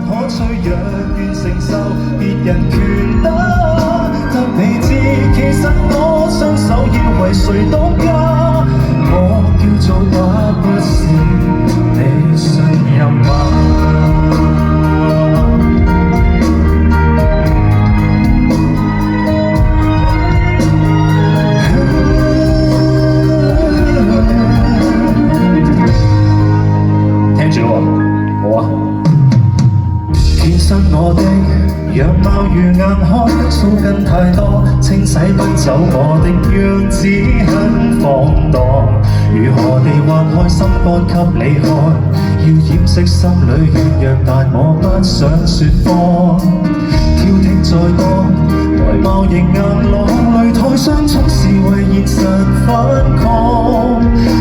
可脆弱，願承受別人權得。得你知，其實我雙手要為誰當家，我叫做打不死，你信任嗎？天生我的樣貌如硬殼，鬚根太多，清洗不走我的樣子很放蕩。如何地還開心肝給你看，要掩飾心裏軟弱，但我不想說謊。挑剔再多，外貌仍硬朗，擂台上總是為現實反抗。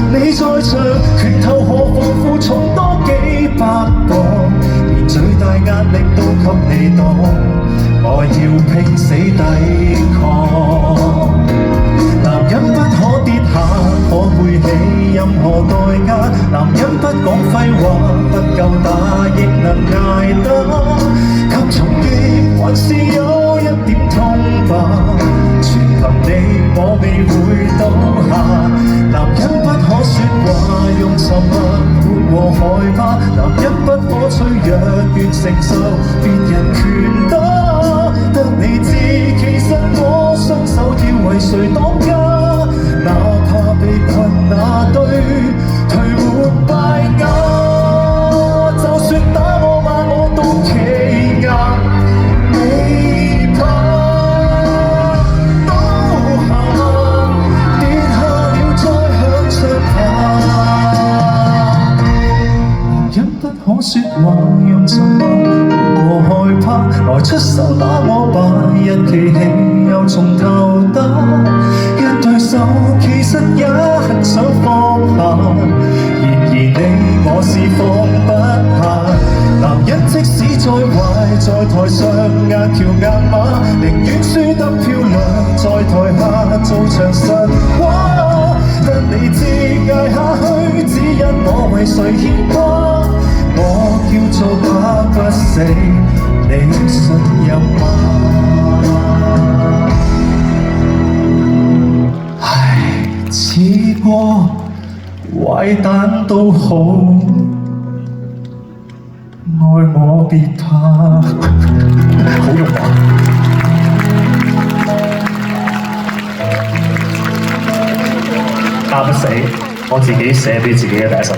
你在場，拳頭何妨負重多幾百磅，連最大壓力都給你擋，我要拼死抵抗。男人不可跌下，可背起任何代價。男人不講廢話，不夠打亦能捱得。給重擊還是有一點痛吧，全憑你我未會倒下。男人不可說話，用沉默活和害怕。男人不可脆弱，願承受別人權得。得你知，其實我雙手要為誰當家，哪怕被困那堆頹活敗瓦。就算打我罵我都企硬，未怕都行，跌下了再向上爬。男人不可說話，用沉默和害怕，來出手打我吧，一記起又從頭打。一對手其實也很想放下，然而你我是放不下。男人即使再壞，在台上硬橋硬馬，寧願輸得漂亮，在台下做場神話。得你知捱下去，只因我為誰牽掛，我叫做打不死，你信任嗎？唉，試過壞蛋都好，愛我別怕。好用啊！打不死，我自己寫俾自己嘅第一首。